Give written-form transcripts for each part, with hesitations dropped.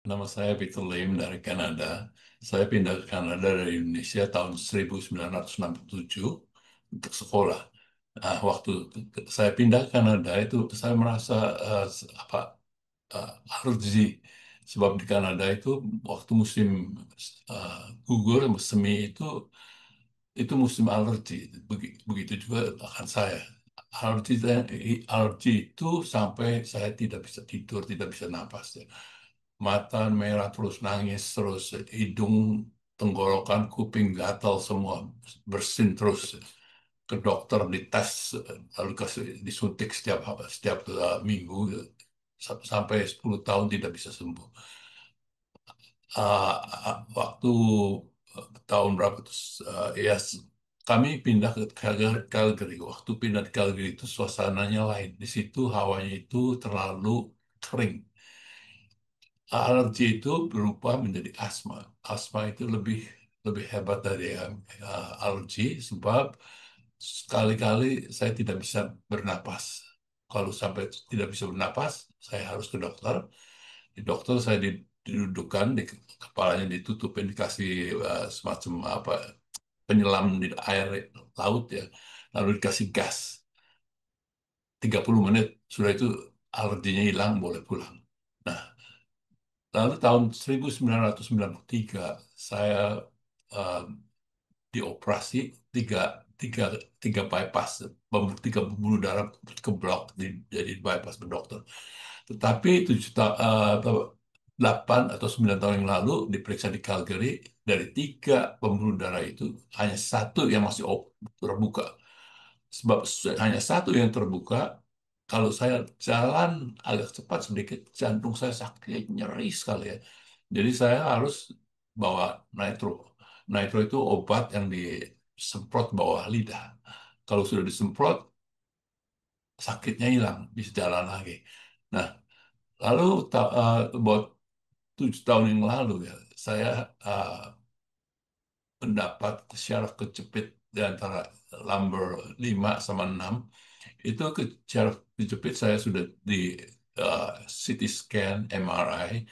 Nama saya Peter Lim dari Kanada. Saya pindah ke Kanada dari Indonesia tahun 1967 untuk sekolah. Waktu saya pindah ke Kanada itu saya merasa apa alergi, sebab di Kanada itu waktu musim gugur semi itu musim alergi. Begitu juga akan saya. Alergi itu sampai saya tidak bisa tidur, tidak bisa napas. Mata merah terus, nangis terus, hidung, tenggorokan, kuping gatal semua, bersin terus. Ke dokter dites, lalu kasih disuntik setiap setiap minggu, sampai 10 tahun tidak bisa sembuh. Waktu tahun berapa tuh, ya kami pindah ke Calgary. Waktu pindah ke Calgary itu suasananya lain. Di situ hawanya itu terlalu kering. Alergi itu berubah menjadi asma. Asma itu lebih lebih hebat dari alergi, sebab sekali-kali saya tidak bisa bernapas. Kalau sampai tidak bisa bernapas, saya harus ke dokter. Di dokter saya didudukkan, kepalanya ditutupin, dikasih semacam apa penyelam di air laut ya, lalu dikasih gas. 30 menit sudah itu alerginya hilang, boleh pulang. Nah, lalu tahun 1993 saya eh, dioperasi tiga, tiga, tiga bypass, tiga pembuluh darah keblok, jadi bypass ke dokter. Tetapi 8 atau 9 tahun yang lalu diperiksa di Calgary, dari tiga pembuluh darah itu hanya satu yang masih terbuka. Sebab hanya satu yang terbuka, kalau saya jalan agak cepat sedikit, jantung saya sakit, nyeri sekali ya. Jadi saya harus bawa nitro. Nitro itu obat yang disemprot bawah lidah. Kalau sudah disemprot, sakitnya hilang, bisa jalan lagi. Nah, lalu buat 7 tahun yang lalu ya, saya uh, mendapat syaraf kejepit di antara lumbar 5 sama 6. Itu syaraf kejepit saya sudah di uh, CT scan, MRI.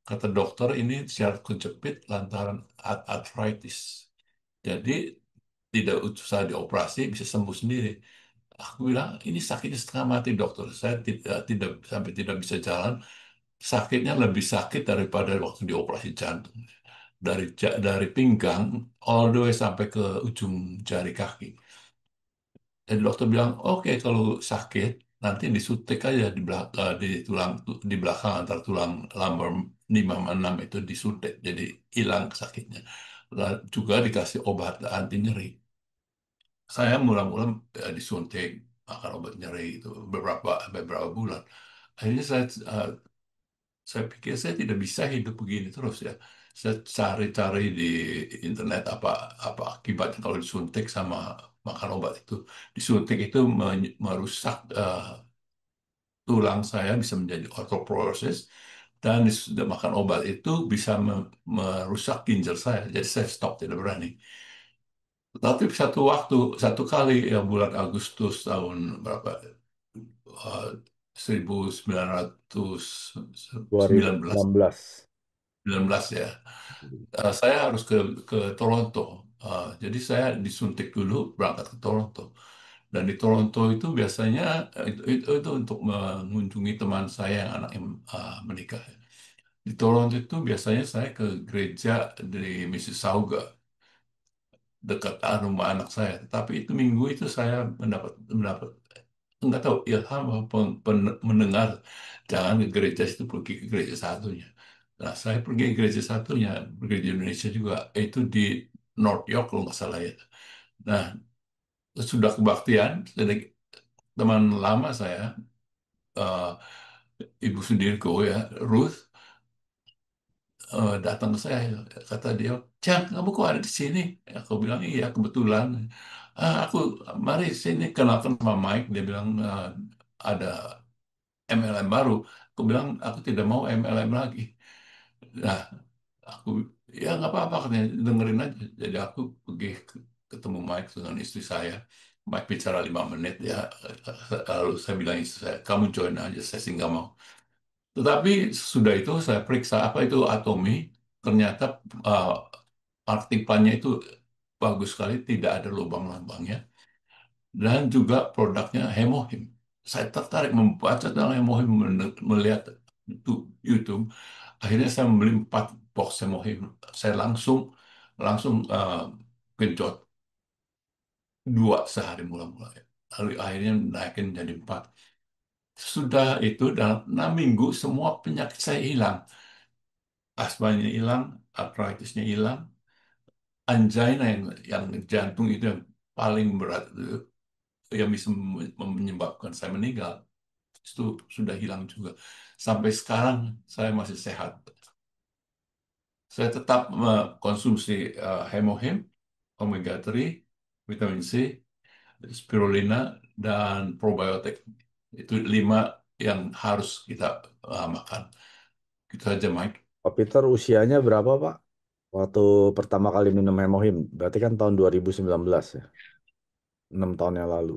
Kata dokter ini syaraf kejepit lantaran arthritis. Jadi tidak usah dioperasi, bisa sembuh sendiri. Aku bilang, ini sakitnya setengah mati dokter. Saya tidak sampai tidak bisa jalan. Sakitnya lebih sakit daripada waktu dioperasi jantung. Dari pinggang all the way sampai ke ujung jari kaki. Dan dokter bilang, oke kalau sakit nanti disuntik aja di belakang, di tulang, di belakang antara tulang lumbar 5 sama 6 itu disuntik, jadi hilang sakitnya. Juga dikasih obat anti nyeri. Saya mula-mula disuntik, makan obat nyeri itu beberapa bulan. Akhirnya saya pikir saya tidak bisa hidup begini terus ya. Saya cari-cari di internet apa apa akibatnya kalau disuntik sama makan obat itu. Disuntik itu merusak tulang saya, bisa menjadi osteoporosis, dan sudah makan obat itu bisa merusak ginjal saya. Jadi saya stop, tidak berani. Tapi satu kali ya, bulan Agustus tahun berapa? eh, 1919 2016. 19 ya. Saya harus ke Toronto. Jadi saya disuntik dulu, berangkat ke Toronto. Dan di Toronto itu biasanya itu untuk mengunjungi teman saya yang anaknya menikah. Di Toronto itu biasanya saya ke gereja di Mississauga, dekat rumah anak saya. Tapi itu minggu itu saya mendapat mendapat nggak tahu ilham apa mendengar, jangan ke gereja itu, pergi ke gereja satunya. Nah, saya pergi ke gereja satunya, gereja Indonesia juga, itu di North York kalau nggak salah ya. Nah, sudah kebaktian, jadi teman lama saya, eh, Ibu Sudirko ya, Ruth, datang ke saya, kata dia, Cang, kamu kok ada di sini? Aku bilang, iya kebetulan. Aku mari sini kenalkan sama Mike. Dia bilang, ada MLM baru. Aku bilang, aku tidak mau MLM lagi. Nah, aku, ya nggak apa-apa, katanya, dengerin aja. Jadi aku pergi ketemu Mike dengan istri saya. Mike bicara 5 menit ya. Lalu saya bilang istri saya, kamu join aja, saya sih nggak mau. Tetapi sudah itu saya periksa apa itu atomi, ternyata uh, artikelnya itu bagus sekali, tidak ada lubang-lubangnya, dan juga produknya hemohim. Saya tertarik membaca tentang hemohim, melihat itu YouTube. Akhirnya saya membeli 4 box hemohim. Saya langsung langsung genjot 2 sehari mula-mula. Lalu akhirnya naikin jadi 4. Sudah itu dalam 6 minggu semua penyakit saya hilang. Asmanya hilang, artritisnya hilang, angina yang jantung itu yang paling berat itu, yang bisa menyebabkan saya meninggal, itu sudah hilang juga. Sampai sekarang saya masih sehat. Saya tetap mengkonsumsi hemohim, omega 3, vitamin C, spirulina, dan probiotik. Itu 5 yang harus kita makan. Gitu aja, Mike. Pak Peter usianya berapa, Pak? Waktu pertama kali minum hemohim, berarti kan tahun 2019 ya, 6 tahun yang lalu.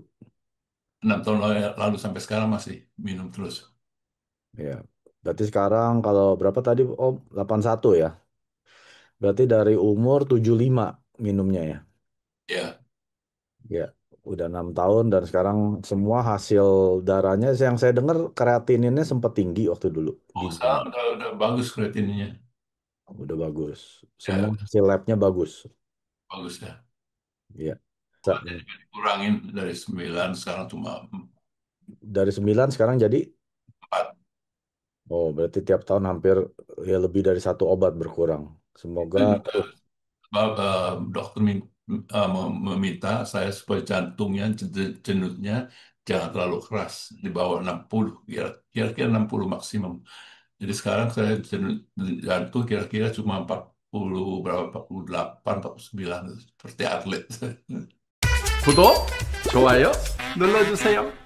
6 tahun lalu sampai sekarang masih minum terus. Ya, berarti sekarang kalau berapa tadi? Oh, 81 ya. Berarti dari umur 75 minumnya ya. Ya, Ya, udah 6 tahun dan sekarang semua hasil darahnya yang saya dengar kreatininnya sempat tinggi waktu dulu di oh, minum. sekarang udah bagus kreatinnya. Udah bagus. Semua Ya, hasil labnya bagus. bagus ya. Ya. Obatnya juga dikurangin dari 9, sekarang cuma Dari 9 sekarang jadi, 4. oh berarti tiap tahun hampir ya lebih dari satu obat berkurang. Semoga Itu terus. sebab dokter meminta saya supaya jantungnya, jenutnya jangan terlalu keras, di bawah 60, kira-kira 60 maksimum. Jadi sekarang saya jantung kira-kira cuma 40, berapa, 48, 49, seperti atlet. 구독, 좋아요 눌러주세요.